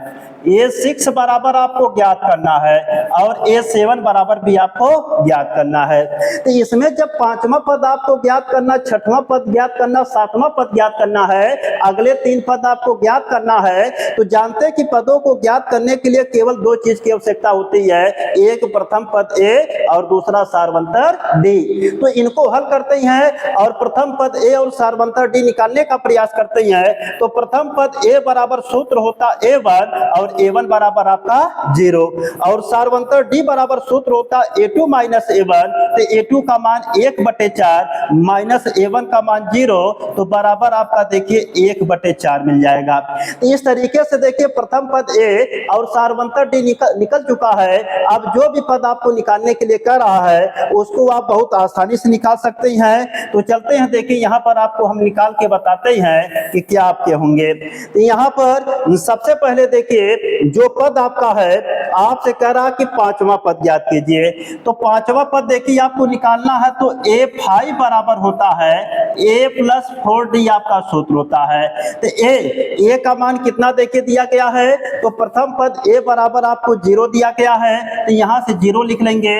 a6 बराबर आपको ज्ञात करना है और a7 बराबर भी आपको ज्ञात करना है। तो इसमें जब 5वां पद आपको ज्ञात करना, 6वां पद ज्ञात करना, 7वां पद ज्ञात करना है, अगले 3 पद आपको ज्ञात करना है, तो जानते हैं कि पदों को ज्ञात करने के लिए केवल 2 चीज की आवश्यकता होती है, एक प्रथम पद ए और दूसरा सारवंतर डी। तो इनको हल करते हैं और प्रथम पद ए और सारवंतर डी निकालने का प्रयास करते हैं। तो प्रथम पद ए बराबर सूत्र होता a1 और a1 बराबर आपका 0 और सारवंतर डी बराबर सूत्र होता a2 - a1। तो a2 का मान 1/4 माइनस a1 का मान 0, तो बराबर आपका देखिए 1/4 मिल जाएगा। तो इस तरीके से देखिए प्रथम पद ए और सारवंतर डी निकल चुका है। अब जो भी पद आपको निकालने के लिए कह रहा है उसको आप बहुत आसानी से निकाल सकते हैं। तो चलते हैं, देखिए यहाँ पर आपको हम निकाल के बताते हैं कि क्या आपके होंगे। तो यहाँ पर सबसे पहले देखिए जो पद आपका है आपसे कह रहा कि 5वां पद ज्ञात कीजिए। तो 5वां पद देखिए आपको निकालना है तो a5 बराबर होता है a + 4d आपका सूत्र होता है। तो a का मान कितना देखिए दिया गया है, तो प्रथम पद a बराबर आपको 0 दिया गया है, तो यहाँ से 0 लिख लेंगे।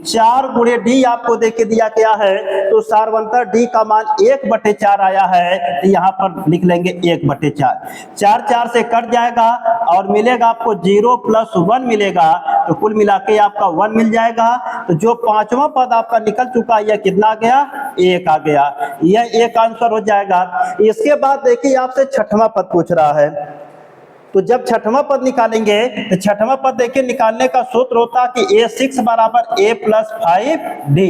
4 × d आपको देखिए दिया गया है, तो सारवंतर d का मान 1/4 आया है, तो यहाँ पर लिख लेंगे 1/4। 4 4 से कट जाएगा और मिलेगा आपको 0 + 1 मिलेगा, तो कुल मिला के आपका 1 मिल जाएगा। तो जो 5वां पद आपका निकल चुका है यह कितना आ गया, 1 आ गया। यह एक आंसर हो जाएगा। इसके बाद देखिए आपसे 6वां पद पूछ रहा है। तो जब 6वां पद निकालेंगे तो 6वां पद देखिए निकालने का सूत्र होता कि a6 बराबर a + 5d।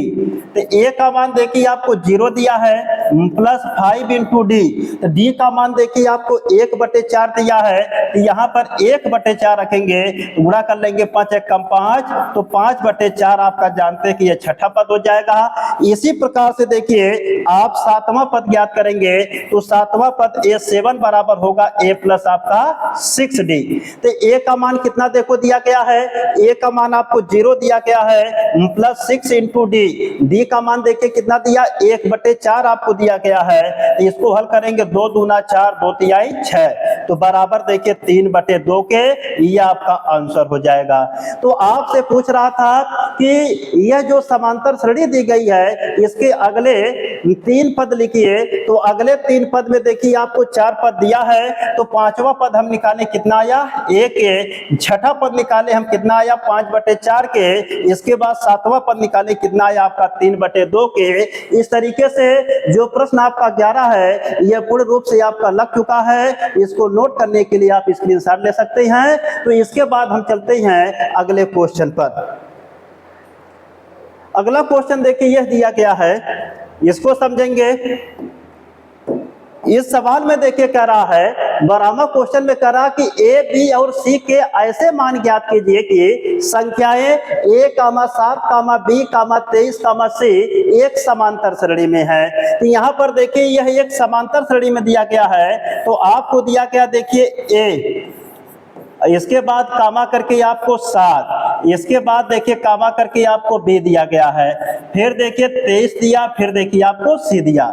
तो a का मान देखिए आपको 0 दिया है +5 × d, तो d का मान देखिए आपको 1/4 दिया है, तो यहाँ पर 1/4 रखेंगे, गुणा कर लेंगे 5 × 5, तो 5/4 आपका जानते हैं कि यह 6ठा पद हो जाएगा। इसी प्रकार से देखिए आप 7वां पद ज्ञात करेंगे, तो 7वां पद a7 बराबर होगा a + आपका 6d। तो a का मान कितना देखो दिया गया है, a का मान आपको 0 दिया गया है +6 × d, d का मान देखिए कितना दिया 1/4 आपको दिया गया है। तो इसको हल करेंगे 2 दूना 4, 2 तिहाई 6, तो बराबर देखिए 3/2 के, ये आपका आंसर हो जाएगा। तो आपसे पूछ रहा था कि यह जो समांतर श्रेणी दी गई है इसके अगले 3 पद लिखिए। तो अगले 3 पद में देखिए आपको 4 पद दिया है, तो 5वां पद हम निकाले कितना आया 1 के, 6ठा पद निकाले हम कितना आया 5/4 के, इसके बाद 7वां पद निकाले कितना आया आपका 3/2 के। इस तरीके से जो प्रश्न आपका 11 है यह पूर्ण रूप से आपका लग चुका है। इसको नोट करने के लिए आप स्क्रीनशॉट ले सकते हैं। तो इसके बाद हम चलते हैं अगले क्वेश्चन पर। अगला क्वेश्चन देखिए यह दिया गया है, इसको समझेंगे। इस सवाल में देखिए कह रहा है, 12वां क्वेश्चन में कह रहा कि ए, बी और सी के ऐसे मान ज्ञात कीजिए कि संख्याएं a, 7, b, 23, c एक समांतर श्रेणी में है। तो यहाँ पर देखिए यह एक समांतर श्रेणी में दिया गया है। तो आपको दिया गया देखिए a, इसके बाद कामा करके आपको 7, इसके बाद देखिए कामा करके आपको बी दिया गया है, फिर देखिए 23 दिया, फिर देखिए आपको सी दिया,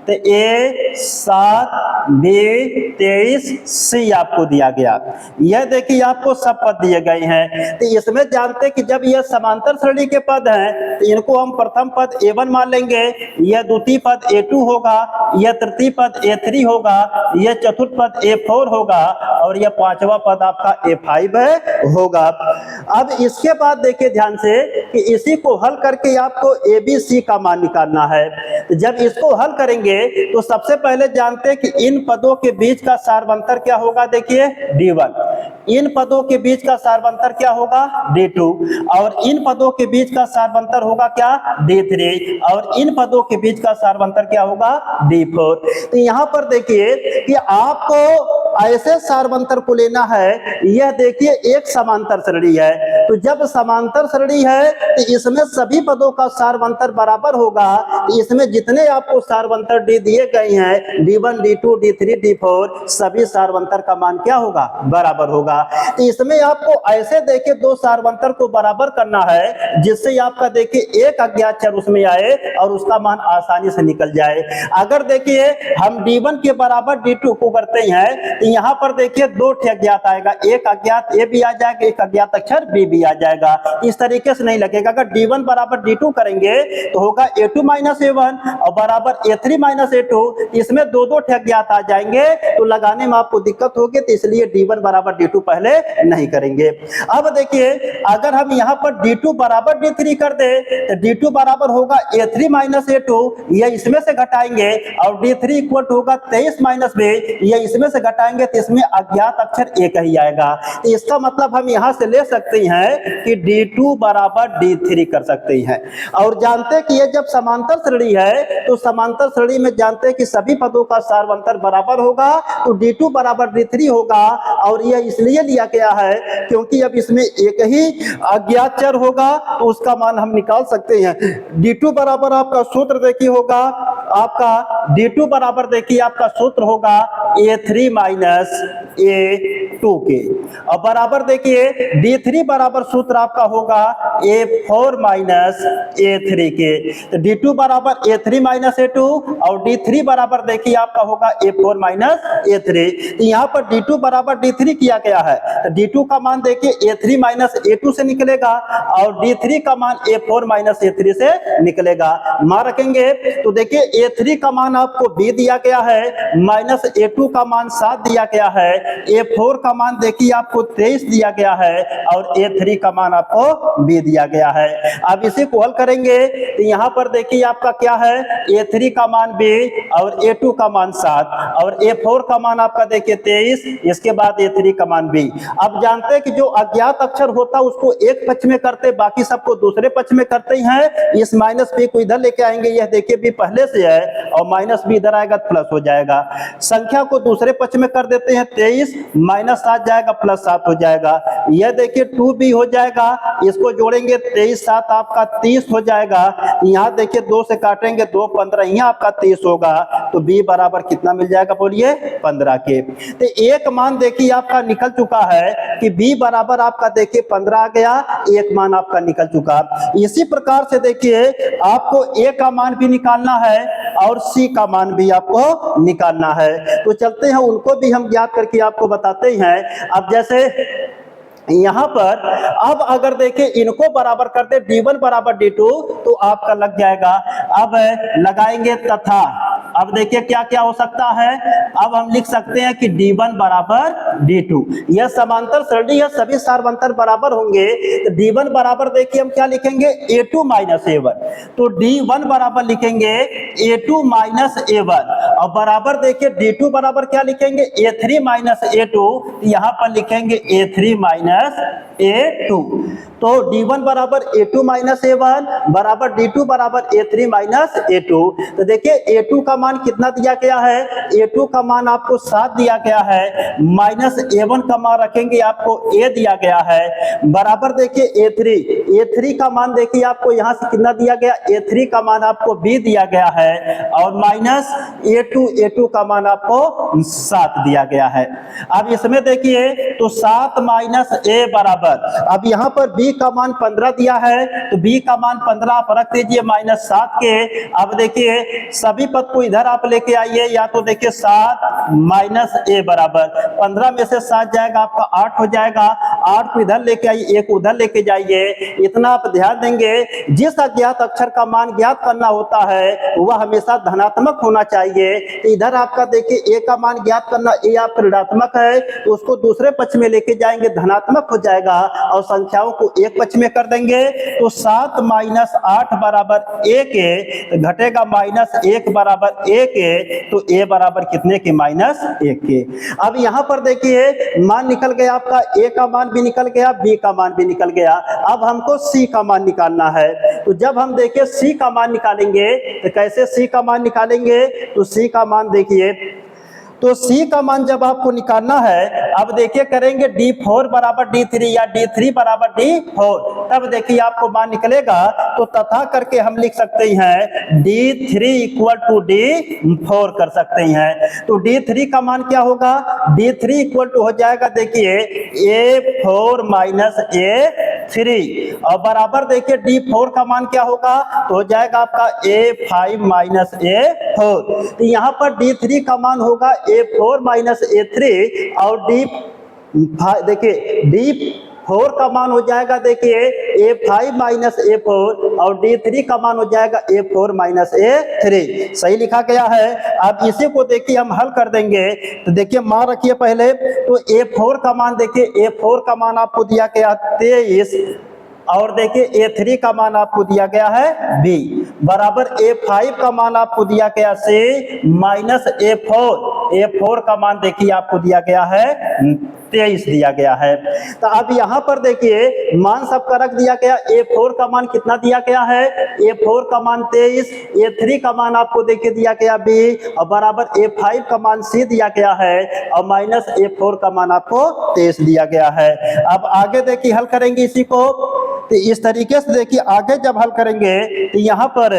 तो ए 7 बी 23 सी आपको दिया गया। यह देखिए आपको सब पद दिए गए हैं। तो इसमें जानते हैं कि जब यह समांतर श्रेणी के पद हैं तो इनको हम प्रथम पद A1 मान लेंगे, यह द्वितीय पद A2 होगा, यह तृतीय पद A3 होगा, यह चतुर्थ पद A4 होगा और यह पांचवा पद आपका A5 होगा। अब इसके बाद देखिए ध्यान से कि इसी को हल करके आपको ABC का मान निकालना है। तो जब इसको हल करेंगे तो सबसे पहले जानते हैं कि इन पदों के बीच का सार्वंतर क्या होगा, देखिए D1, इन पदों के बीच का सार्वंतर क्या होगा D2, और इन पदों के बीच का सार्वंतर होगा क्या D3, और इन पदों के बीच का सार्वंतर क्या होगा D4। तो यहां पर देखिए कि आपको ऐसे सार्वंतर को लेना है, यह देखिए एक समांतर श्रेणी है, तो जब समांतर श्रेणी है तो इसमें सभी पदों का सार्वंतर बराबर होगा। इसमें जितने आपको सार्वंतर डी दिए गए हैं D1 D2 D3 D4 सभी सार्वंतर का मान क्या होगा बराबर होगा। तो इसमें आपको ऐसे देखिए दो सार्वंतर को बराबर करना है जिससे आपका देखिए एक अज्ञात चर उसमें आए और उसका मान आसानी से निकल जाए। अगर देखिए हम D1 के बराबर D2 को करते हैं तो यहाँ पर देखिए दो अज्ञात आएगा, एक अज्ञात A भी आ जाएगा, एक अज्ञात अक्षर B भी आ जाएगा। इस तरीके से नहीं लगेगा। अगर D1 बराबर D2 करेंगे तो होगा A2 माइनस A1 और बराबर A3 माइनस A2, इसमें दो अज्ञात आ जाएंगे तो लगाने में आपको दिक्कत होगी, तो इसलिए D1 बराबर D2 पहले नहीं करेंगे। अब देखिए अगर हम यहाँ पर D2 बराबर D3 कर दे तो D2 बराबर होगा A3 माइनस A2, यह इसमें से घटाएंगे, और D3 इक्वल होगा 23 माइनस B, यह इसमें से घटाएंगे तो इसमें अज्ञात अक्षर एक ही आएगा। तो इसका मतलब हम यहाँ से ले सकते हैं कि D2 बराबर D3 कर सकते हैं। और जानते हैं कि ये जब समांतर श्रेणी है तो समांतर श्रेणी में जानते हैं कि सभी पदों का सार्वंतर बराबर होगा, तो D2 बराबर D3 होगा। और यह इसलिए लिया गया है क्योंकि अब इसमें एक ही अज्ञात चर होगा तो उसका मान हम निकाल सकते हैं। D2 बराबर आपका सूत्र देखिए होगा, आपका D2 बराबर देखिए आपका सूत्र होगा A3 माइनस A2 के, और बराबर देखिए D3 बराबर सूत्र आपका होगा A4 माइनस A3 के। तो D2 बराबर A3 माइनस A2 और D3 बराबर देखिए आपका होगा A4 माइनस A3। तो यहाँ पर D2 बराबर D3 किया गया है, तो D2 का मान देखिए A3 माइनस A2 से निकलेगा और D3 का मान A4 माइनस A3 से निकलेगा। मान रखेंगे तो देखिए A3 का मान आपको B दिया गया है, माइनस A2 का मान 7 दिया गया है, A4 का मान देखिए आपको 23 दिया गया है और A3 का मान आपको B दिया गया है। अब इसी को हल करेंगे तो यहाँ पर देखिए आपका क्या है, A3 का मान B और A2 का मान 7 और A4 का मान आपका देखिए 23, इसके बाद A3 का मान B। अब जानते हैं कि जो अज्ञात अक्षर होता है उसको एक पक्ष में करते, बाकी सबको दूसरे पक्ष में करते हैं। इस माइनस B को इधर लेके आएंगे, यह देखिए B पहले से है और माइनस B इधर आएगा प्लस हो जाएगा। संख्या को दूसरे पक्ष में कर देते हैं, 23 माइनस 7 जाएगा प्लस 7 हो जाएगा। यह देखिए 2B हो जाएगा, इसको जोड़ेंगे 23 7 आपका 30 हो जाएगा। यहाँ देखिए 2 से काटेंगे 2 15, यहाँ आपका 30 होगा, तो B बराबर कितना मिल जाएगा बोलिए 15 के। तो एक मान देखिए आपका निकल चुका है कि B बराबर आपका देखिए 15 आ गया, एक मान आपका निकल चुका। इसी प्रकार से देखिए आपको A का मान भी निकालना है और C का मान भी आपको निकालना है। तो चलते हैं उनको भी हम ज्ञात करके आपको बताते हैं। अब जैसे यहाँ पर अब अगर देखें इनको बराबर कर दे D1 बराबर D2 तो आपका लग जाएगा। अब लगाएंगे तथा, अब देखिए क्या क्या हो सकता है। अब हम लिख सकते हैं कि D1 बराबर D2, यह समांतर श्रेणी है, सभी सार्वंतर बराबर होंगे। तो D1 बराबर देखिए हम क्या लिखेंगे A2 माइनस A1, तो D1 बराबर लिखेंगे A2 माइनस A1 और बराबर देखिए D2 बराबर क्या लिखेंगे A3 माइनस A2, यहाँ पर लिखेंगे A3 माइनस A2। तो D1 बराबर A2 माइनस A1 बराबर D2 बराबर A3 माइनस A2। तो देखिए A2 का मान कितना दिया गया है, A2 का मान आपको 7 दिया गया है, माइनस A1 का मान रखेंगे आपको A दिया गया है, बराबर देखिए A3 का मान देखिए आपको यहाँ से कितना दिया गया, A3 का मान आपको B दिया गया है और माइनस A2 का मान आपको 7 दिया गया है। अब इसमें देखिए तो 7 माइनस A बराबर बराबर, अब यहाँ पर b का मान 15 दिया है तो b का मान 15 आप रख दीजिए -7 के। अब देखिए सभी पद को इधर आप लेके आइए, या तो देखिए 7 माइनस a बराबर 15 में से 7 जाएगा आपका 8 हो जाएगा, 8 को इधर लेके आइए, 1 उधर लेके जाइए। इतना आप ध्यान देंगे, जिस अज्ञात अक्षर का मान ज्ञात करना होता है वह हमेशा धनात्मक होना चाहिए। इधर आपका देखिए a का मान ज्ञात करना, a आपका ऋणात्मक है तो उसको दूसरे पक्ष में लेके जाएंगे, धनात्मक हो जाएगा और संख्याओं को एक पक्ष में कर देंगे। तो 7 माइनस 8 बराबर 1 है, घटेगा -1 बराबर 1 है, तो a बराबर कितने के? -1 के। अब यहाँ पर देखिए मान निकल गया आपका, a का मान भी निकल गया, b का मान भी निकल गया। अब हमको c का मान निकालना है। तो जब हम देखिए c का मान निकालेंगे तो कैसे c का मान निकालेंगे? तो c का मान देखिए, तो c का मान जब आपको निकालना है, अब देखिए करेंगे d4 बराबर d3 या d3 बराबर d4, तब देखिए आपको मान निकलेगा। तो तथा करके हम लिख सकते हैं d3 इक्वल टू d4 कर सकते हैं। तो d3 का मान क्या होगा? d3 इक्वल टू हो जाएगा देखिए a4 माइनस a3, और बराबर देखिए d4 का मान क्या होगा? तो हो जाएगा आपका a5 माइनस a4। तो यहाँ पर d3 का मान होगा a4 माइनस a3, और देखिए d4 का मान हो जाएगा देखिए a5 माइनस a4, और d3 का मान हो जाएगा a4 माइनस a3। सही लिखा गया है। अब इसी को देखिए हम हल कर देंगे। तो देखिए मान रखिए पहले, तो a4 का मान देखिए, a4 का मान आपको दिया गया 23, और देखिए a3 का मान आपको दिया गया है b, बराबर a5 का मान आपको दिया गया c माइनस a4 का मान देखिए आपको दिया गया है 23 दिया गया है। तो अब यहाँ पर देखिए मान सबका रख दिया गया। a4 का मान कितना दिया गया है? a4 का मान 23, a3 का मान आपको देखिए दिया गया b, और बराबर a5 का मान c दिया गया है, और माइनस a4 का मान आपको 23 दिया गया है। अब आगे देखिए हल करेंगे इसी को। तो इस तरीके से देखिए आगे जब हल करेंगे तो यहाँ पर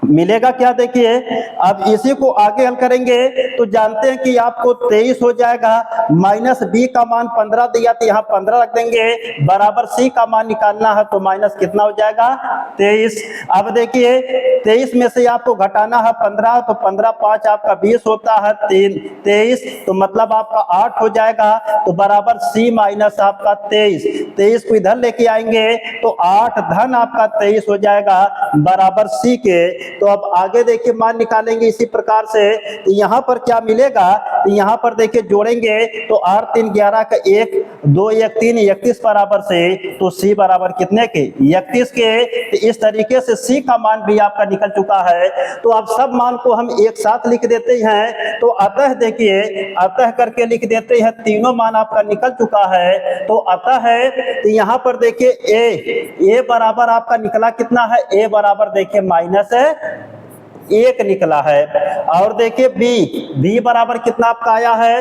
मिलेगा क्या? देखिए अब इसी को आगे हल करेंगे तो जानते हैं कि आपको 23 हो जाएगा, माइनस b का मान 15 दिया तो यहाँ 15 रख देंगे, बराबर c का मान निकालना है तो माइनस कितना हो जाएगा? 23। अब देखिए 23 में से आपको घटाना है 15, तो 15 5 आपका 20 होता है 23, तो मतलब आपका 8 हो जाएगा, तो बराबर c माइनस आपका 23 को इधर लेके आएंगे तो 8 धन आपका 23 हो जाएगा, बराबर c के। तो अब आगे देखिए मान निकालेंगे इसी प्रकार से। तो यहाँ पर क्या मिलेगा? तो यहाँ पर देखिए जोड़ेंगे तो 8 3 11 का 1 2 1 3 31 बराबर से, तो c बराबर कितने के? 31 के। तो इस तरीके से c का मान भी आपका निकल चुका है। तो अब सब मान को हम एक साथ लिख देते हैं। तो अतः देखिए, अतः करके लिख देते हैं, तीनों मान आपका निकल चुका है। तो अतः है, तो यहाँ पर देखिए a बराबर आपका निकला कितना है? a बराबर देखिए -1 निकला है। और देखिए b बराबर कितना आपका आया है?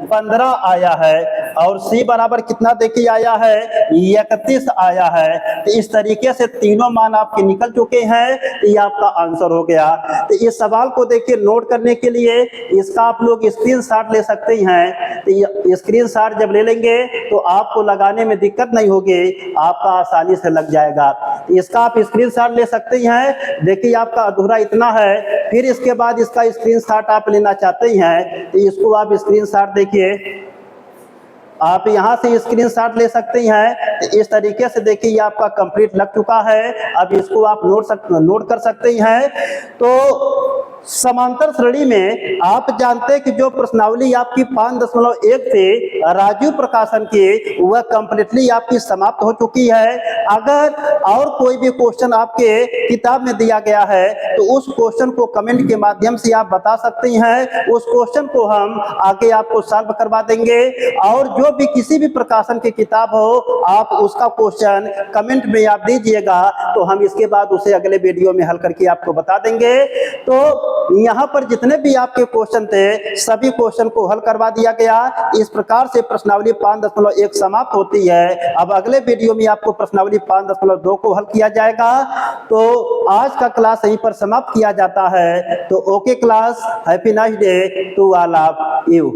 15 आया है। और c बराबर कितना देखिए आया है? 31 आया है। तो इस तरीके से तीनों मान आपके निकल चुके हैं। तो ये आपका आंसर हो गया। तो इस सवाल को देखिए नोट करने के लिए इसका आप लोग स्क्रीनशॉट ले सकते हैं। तो स्क्रीनशॉट जब ले लेंगे तो आपको लगाने में दिक्कत नहीं होगी, आपका आसानी से लग जाएगा। इसका आप स्क्रीनशॉट ले सकते हैं। देखिए आपका अधूरा इतना है, फिर इसके बाद इसका स्क्रीनशॉट आप लेना चाहते हैं तो इसको आप स्क्रीनशॉट देखिए, आप यहां से स्क्रीनशॉट ले सकते हैं। तो इस तरीके से देखिए ये आपका कंप्लीट लग चुका है। अब इसको आप नोट कर सकते हैं। तो समांतर श्रेणी में आप जानते हैं कि जो प्रश्नावली आपकी 5.1 थी राजीव प्रकाशन की, वह कंप्लीटली आपकी समाप्त हो चुकी है। अगर और कोई भी क्वेश्चन आपके किताब में दिया गया है तो उस क्वेश्चन को कमेंट के माध्यम से आप बता सकते हैं। उस क्वेश्चन को हम आगे आपको सॉल्व करवा देंगे। और जो भी किसी भी प्रकाशन की किताब हो, आप उसका क्वेश्चन कमेंट में आप दीजिएगा, तो हम इसके बाद उसे अगले वीडियो में हल करके आपको बता देंगे। तो यहाँ पर जितने भी आपके क्वेश्चन थे सभी क्वेश्चन को हल करवा दिया गया। इस प्रकार से प्रश्नावली 5.1 समाप्त होती है। अब अगले वीडियो में आपको प्रश्नावली 5.2 को हल किया जाएगा। तो आज का क्लास यहीं पर समाप्त किया जाता है। तो okay class, happy nice day to all of you.